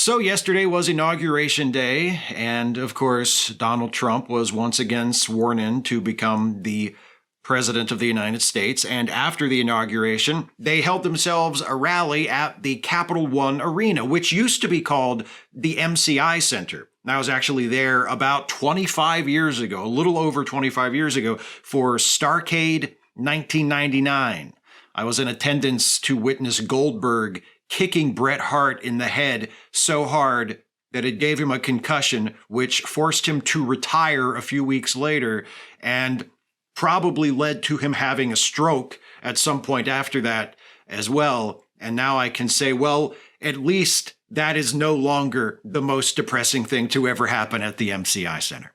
So yesterday was Inauguration Day, and of course, Donald Trump was once again sworn in to become the President of the United States. And after the inauguration, they held themselves a rally at the Capital One Arena, which used to be called the MCI Center. I was actually there about 25 years ago, a little over 25 years ago, for Starrcade 1999. I was in attendance to witness Goldberg kicking Bret Hart in the head so hard that it gave him a concussion, which forced him to retire a few weeks later and probably led to him having a stroke at some point after that as well. And now I can say, well, at least that is no longer the most depressing thing to ever happen at the MCI Center.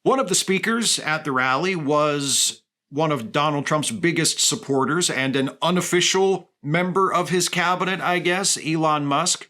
One of the speakers at the rally was one of Donald Trump's biggest supporters and an unofficial member of his cabinet, I guess, Elon Musk.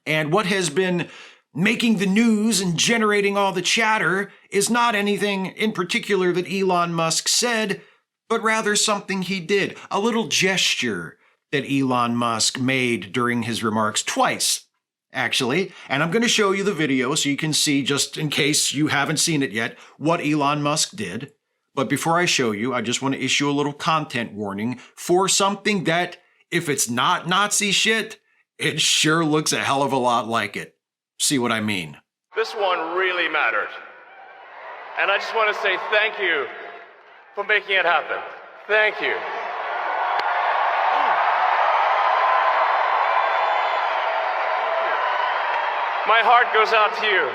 And what has been making the news and generating all the chatter is not anything in particular that Elon Musk said, but rather something he did, a little gesture that Elon Musk made during his remarks twice, actually. And I'm going to show you the video so you can see, just in case you haven't seen it yet, what Elon Musk did. But before I show you, I just want to issue a little content warning for something that, if it's not Nazi shit, it sure looks a hell of a lot like it. See what I mean? This one really mattered. And I just want to say thank you for making it happen. Thank you. My heart goes out to you.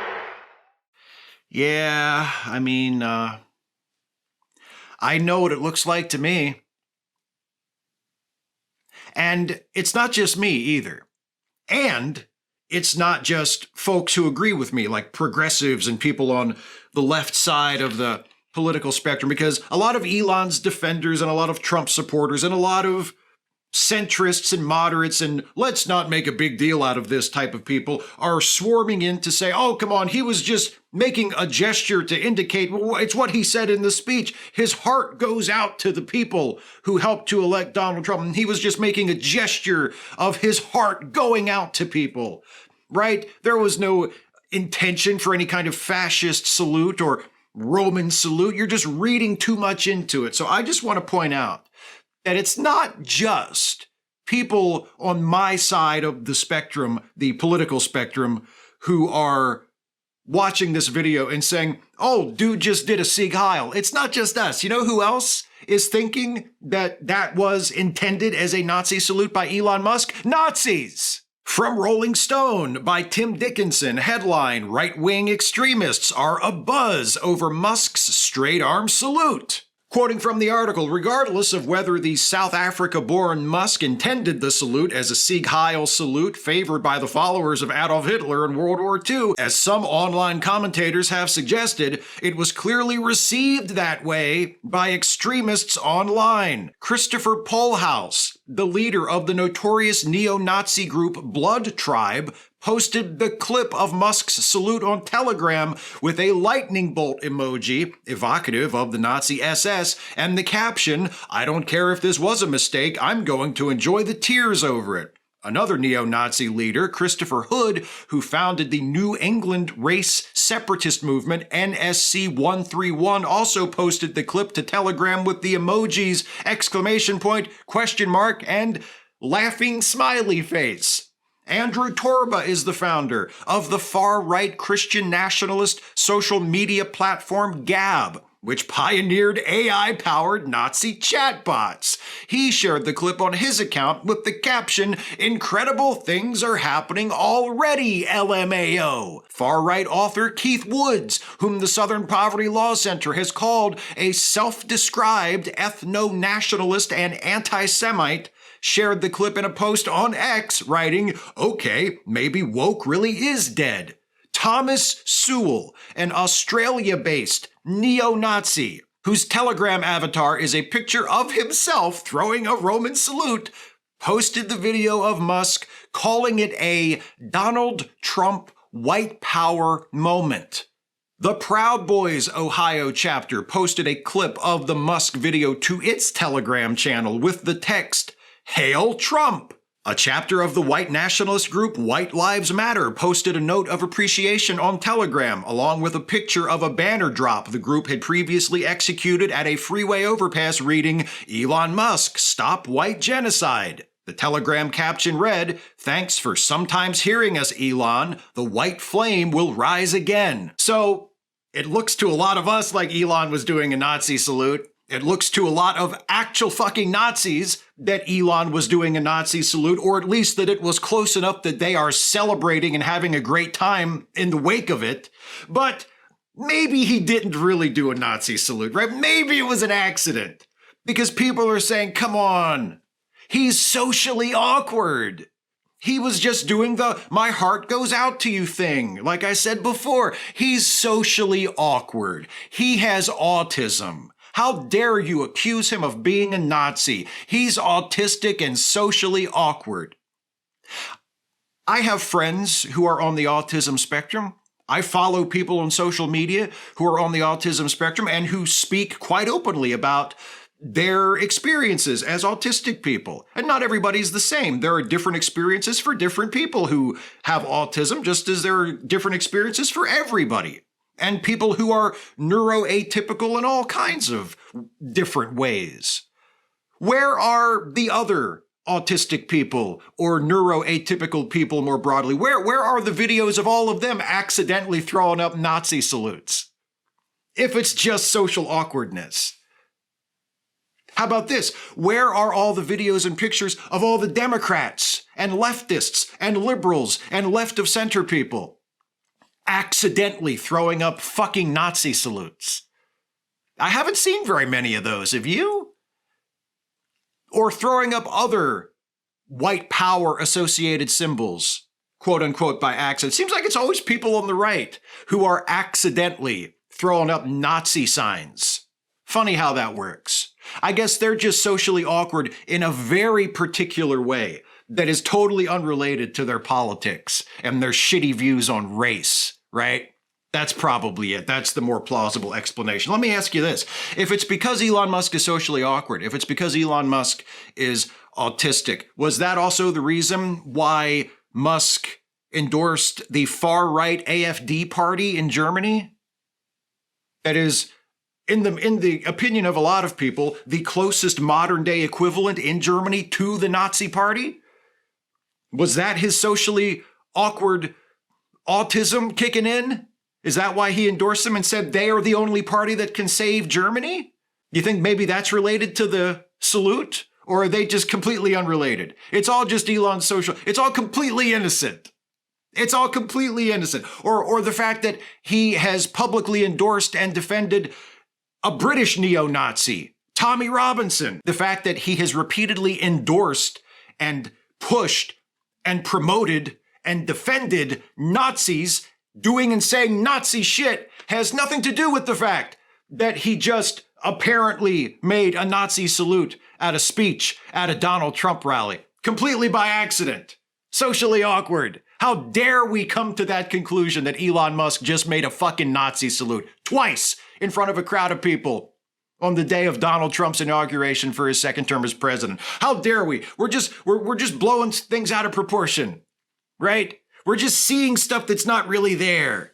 Yeah, I mean, I know what it looks like to me. And it's not just me either. And it's not just folks who agree with me, like progressives and people on the left side of the political spectrum, because a lot of Elon's defenders and a lot of Trump supporters and a lot of centrists and moderates and let's not make a big deal out of this type of people are swarming in to say, oh, come on, he was just making a gesture to indicate, well, it's what he said in the speech. His heart goes out to the people who helped to elect Donald Trump. And he was just making a gesture of his heart going out to people, right? There was no intention for any kind of fascist salute or Roman salute. You're just reading too much into it. So I just want to point out that it's not just people on my side of the spectrum, the political spectrum, who are watching this video and saying, oh, dude just did a Sieg Heil. It's not just us. You know who else is thinking that that was intended as a Nazi salute by Elon Musk? Nazis! From Rolling Stone by Tim Dickinson, headline, right-wing extremists are abuzz over Musk's straight-arm salute. Quoting from the article, regardless of whether the South Africa-born Musk intended the salute as a Sieg Heil salute favored by the followers of Adolf Hitler in World War II, as some online commentators have suggested, it was clearly received that way by extremists online. Christopher Pohlhaus, the leader of the notorious neo-Nazi group Blood Tribe, posted the clip of Musk's salute on Telegram with a lightning bolt emoji, evocative of the Nazi SS, and the caption, I don't care if this was a mistake, I'm going to enjoy the tears over it. Another neo-Nazi leader, Christopher Hood, who founded the New England race separatist movement, NSC 131, also posted the clip to Telegram with the emojis, exclamation point, question mark, and laughing smiley face. Andrew Torba is the founder of the far-right Christian nationalist social media platform Gab, which pioneered AI-powered Nazi chatbots. He shared the clip on his account with the caption, "Incredible things are happening already, LMAO." Far-right author Keith Woods, whom the Southern Poverty Law Center has called a self-described ethno-nationalist and anti-Semite, shared the clip in a post on X, writing, okay, maybe woke really is dead. Thomas Sewell, an Australia-based neo-Nazi, whose Telegram avatar is a picture of himself throwing a Roman salute, posted the video of Musk calling it a Donald Trump white power moment. The Proud Boys Ohio chapter posted a clip of the Musk video to its Telegram channel with the text, Hail Trump! A chapter of the white nationalist group White Lives Matter posted a note of appreciation on Telegram, along with a picture of a banner drop the group had previously executed at a freeway overpass reading, "Elon Musk, stop white genocide." The Telegram caption read, "Thanks for sometimes hearing us, Elon. The white flame will rise again." So, it looks to a lot of us like Elon was doing a Nazi salute. It looks to a lot of actual fucking Nazis that Elon was doing a Nazi salute, or at least that it was close enough that they are celebrating and having a great time in the wake of it. But maybe he didn't really do a Nazi salute, right? Maybe it was an accident. Because people are saying, come on, he's socially awkward. He was just doing the "my heart goes out to you" thing. Like I said before, he's socially awkward. He has autism. How dare you accuse him of being a Nazi? He's autistic and socially awkward. I have friends who are on the autism spectrum. I follow people on social media who are on the autism spectrum and who speak quite openly about their experiences as autistic people. And not everybody's the same. There are different experiences for different people who have autism, just as there are different experiences for everybody. And people who are neuroatypical in all kinds of different ways. Where are the other autistic people or neuroatypical people more broadly? Where are the videos of all of them accidentally throwing up Nazi salutes? If it's just social awkwardness. How about this? Where are all the videos and pictures of all the Democrats and leftists and liberals and left of center people accidentally throwing up fucking Nazi salutes? I haven't seen very many of those. Have you? Or throwing up other white power associated symbols, quote unquote, by accident. Seems like it's always people on the right who are accidentally throwing up Nazi signs. Funny how that works. I guess they're just socially awkward in a very particular way that is totally unrelated to their politics and their shitty views on race, right? That's probably it. That's the more plausible explanation. Let me ask you this. If it's because Elon Musk is socially awkward, if it's because Elon Musk is autistic, was that also the reason why Musk endorsed the far-right AfD party in Germany? That is, in the opinion of a lot of people, the closest modern-day equivalent in Germany to the Nazi party? Was that his socially awkward autism kicking in? Is that why he endorsed them and said they are the only party that can save Germany? You think maybe that's related to the salute? Or are they just completely unrelated? It's all just Elon's social. It's all completely innocent. It's all completely innocent. Or the fact that he has publicly endorsed and defended a British neo-Nazi, Tommy Robinson. The fact that he has repeatedly endorsed and pushed and promoted and defended Nazis doing and saying Nazi shit has nothing to do with the fact that he just apparently made a Nazi salute at a speech at a Donald Trump rally, completely by accident. Socially awkward. How dare we come to that conclusion that Elon Musk just made a fucking Nazi salute twice in front of a crowd of people on the day of Donald Trump's inauguration for his second term as president? How dare we? We're just blowing things out of proportion, right? We're just seeing stuff that's not really there.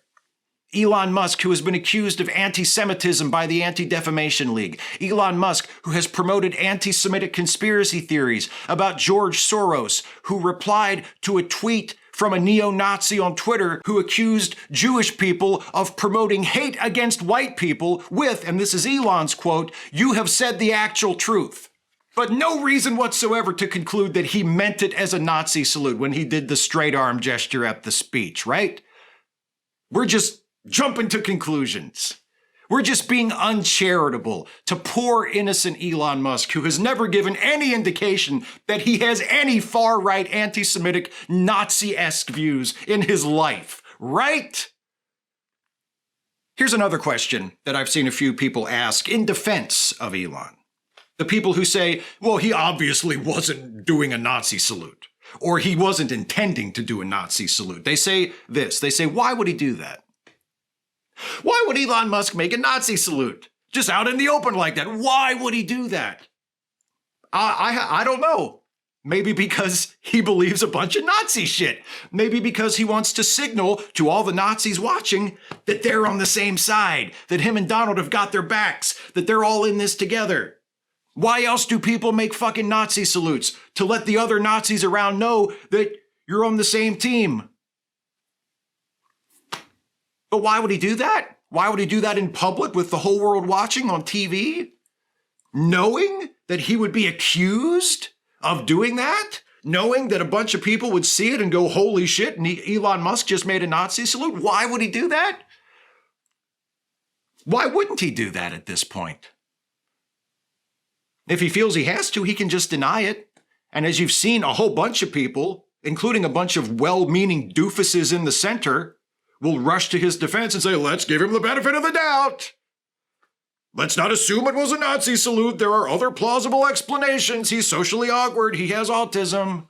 Elon Musk, who has been accused of anti-Semitism by the Anti-Defamation League. Elon Musk, who has promoted anti-Semitic conspiracy theories about George Soros, who replied to a tweet from a neo-Nazi on Twitter who accused Jewish people of promoting hate against white people with, and this is Elon's quote, "You have said the actual truth." But no reason whatsoever to conclude that he meant it as a Nazi salute when he did the straight arm gesture at the speech, right? We're just jumping to conclusions. We're just being uncharitable to poor innocent Elon Musk, who has never given any indication that he has any far-right anti-Semitic Nazi-esque views in his life, right? Here's another question that I've seen a few people ask in defense of Elon. The people who say, well, he obviously wasn't doing a Nazi salute, or he wasn't intending to do a Nazi salute. They say this, they say, why would he do that? Why would Elon Musk make a Nazi salute? Just out in the open like that. Why would he do that? I don't know. Maybe because he believes a bunch of Nazi shit. Maybe because he wants to signal to all the Nazis watching that they're on the same side, that him and Donald have got their backs, that they're all in this together. Why else do people make fucking Nazi salutes? To let the other Nazis around know that you're on the same team. But why would he do that? Why would he do that in public with the whole world watching on TV? Knowing that he would be accused of doing that? Knowing that a bunch of people would see it and go, holy shit, and Elon Musk just made a Nazi salute? Why would he do that? Why wouldn't he do that at this point? If he feels he has to, he can just deny it. And as you've seen, a whole bunch of people, including a bunch of well-meaning doofuses in the center, will rush to his defense and say, let's give him the benefit of the doubt. Let's not assume it was a Nazi salute. There are other plausible explanations. He's socially awkward. He has autism.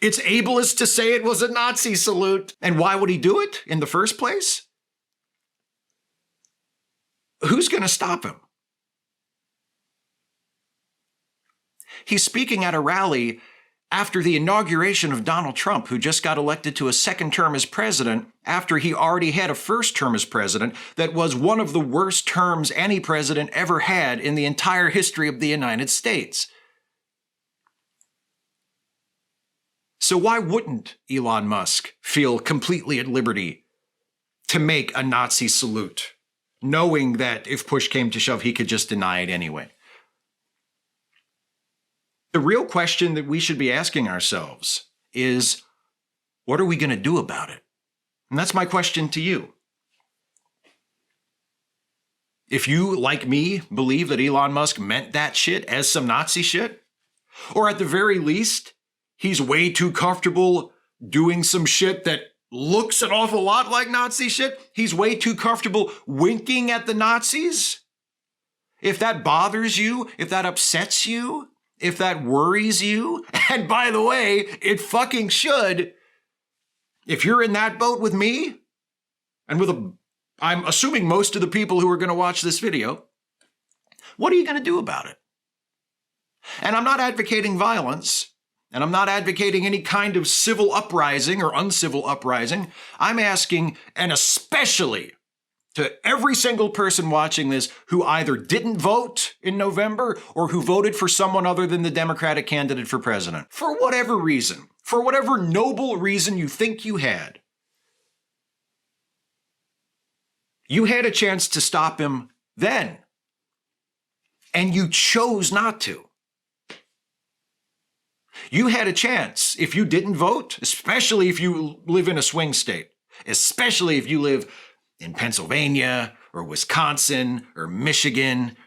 It's ableist to say it was a Nazi salute. And why would he do it in the first place? Who's going to stop him? He's speaking at a rally after the inauguration of Donald Trump, who just got elected to a second term as president after he already had a first term as president that was one of the worst terms any president ever had in the entire history of the United States. So why wouldn't Elon Musk feel completely at liberty to make a Nazi salute, knowing that if push came to shove, he could just deny it anyway? The real question that we should be asking ourselves is, what are we going to do about it? And that's my question to you. If you, like me, believe that Elon Musk meant that shit as some Nazi shit, or at the very least, he's way too comfortable doing some shit that looks an awful lot like Nazi shit, he's way too comfortable winking at the Nazis, if that bothers you, if that upsets you, if that worries you, and by the way, it fucking should, if you're in that boat with me, and I'm assuming most of the people who are going to watch this video, what are you going to do about it? And I'm not advocating violence, and I'm not advocating any kind of civil uprising or uncivil uprising. I'm asking, and especially to every single person watching this who either didn't vote in November or who voted for someone other than the Democratic candidate for president, for whatever reason, for whatever noble reason you think you had a chance to stop him then, and you chose not to. You had a chance if you didn't vote, especially if you live in a swing state, especially if you live in Pennsylvania or Wisconsin or Michigan.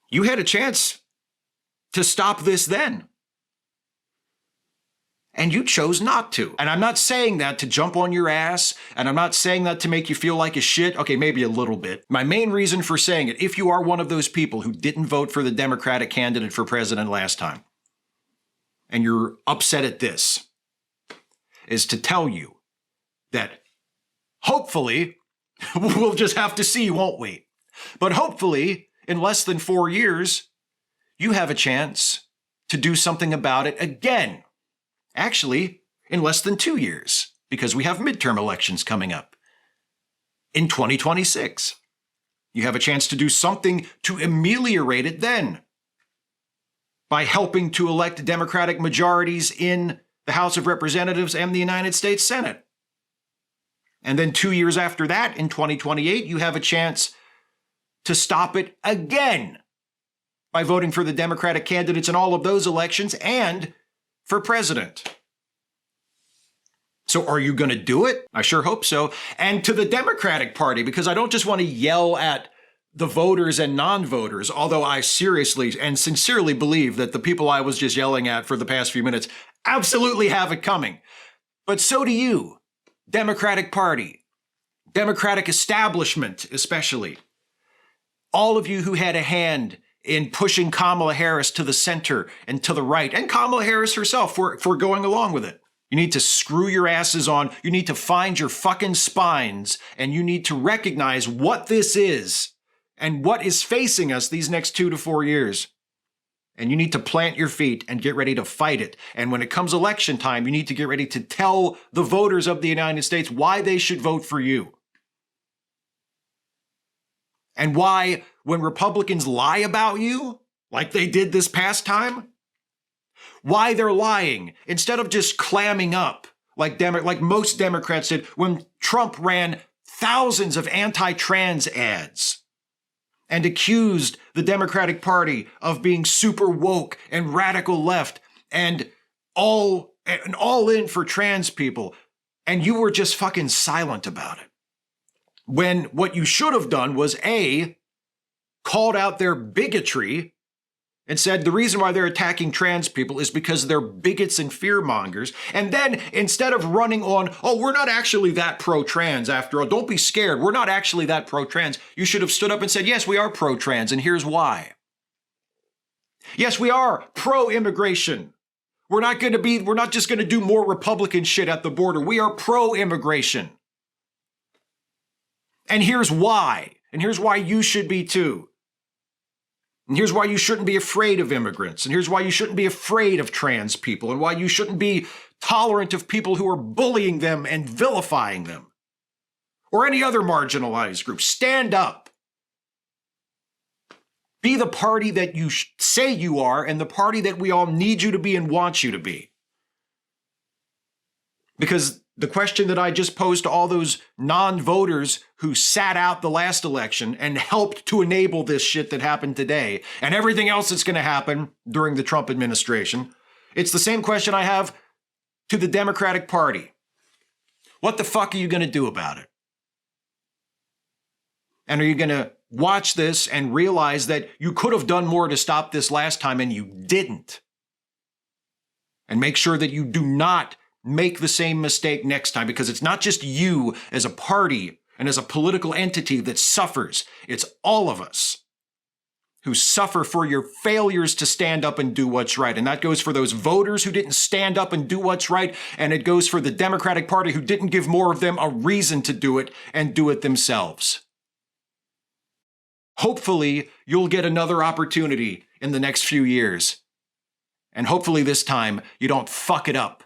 You had a chance to stop this then. And you chose not to. And I'm not saying that to jump on your ass, and I'm not saying that to make you feel like a shit. Okay, maybe a little bit. My main reason for saying it, if you are one of those people who didn't vote for the Democratic candidate for president last time, and you're upset at this, is to tell you that hopefully, we'll just have to see, won't we? But hopefully, in less than 4 years, you have a chance to do something about it again. Actually, in less than 2 years, because we have midterm elections coming up. In 2026, you have a chance to do something to ameliorate it then, by helping to elect Democratic majorities in the House of Representatives and the United States Senate. And then 2 years after that, in 2028, you have a chance to stop it again by voting for the Democratic candidates in all of those elections and for president. So are you going to do it? I sure hope so. And to the Democratic Party, because I don't just want to yell at the voters and non-voters, although I seriously and sincerely believe that the people I was just yelling at for the past few minutes absolutely have it coming. But so do you. Democratic Party, Democratic establishment especially, all of you who had a hand in pushing Kamala Harris to the center and to the right, and Kamala Harris herself for going along with it. You need to screw your asses on, you need to find your fucking spines, and you need to recognize what this is and what is facing us these next 2 to 4 years. And you need to plant your feet and get ready to fight it. And when it comes election time, you need to get ready to tell the voters of the United States why they should vote for you. And why, when Republicans lie about you, like they did this past time, why they're lying instead of just clamming up like most Democrats did when Trump ran thousands of anti-trans ads and accused the Democratic Party of being super woke and radical left and all in for trans people. And you were just fucking silent about it. When what you should have done was A, called out their bigotry and said the reason why they're attacking trans people is because they're bigots and fearmongers. And then instead of running on, oh, we're not actually that pro-trans after all, don't be scared, we're not actually that pro-trans, you should have stood up and said, yes, we are pro-trans, and here's why. Yes, we are pro-immigration. We're not just going to do more Republican shit at the border. We are pro-immigration. And here's why. And here's why you should be too. And here's why you shouldn't be afraid of immigrants. And here's why you shouldn't be afraid of trans people. And why you shouldn't be tolerant of people who are bullying them and vilifying them. Or any other marginalized group. Stand up. Be the party that you say you are and the party that we all need you to be and want you to be. Because the question that I just posed to all those non-voters who sat out the last election and helped to enable this shit that happened today and everything else that's going to happen during the Trump administration, it's the same question I have to the Democratic Party. What the fuck are you going to do about it? And are you going to watch this and realize that you could have done more to stop this last time and you didn't? And make sure that you do not make the same mistake next time, because it's not just you as a party and as a political entity that suffers. It's all of us who suffer for your failures to stand up and do what's right. And that goes for those voters who didn't stand up and do what's right. And it goes for the Democratic Party who didn't give more of them a reason to do it and do it themselves. Hopefully, you'll get another opportunity in the next few years. And hopefully this time, you don't fuck it up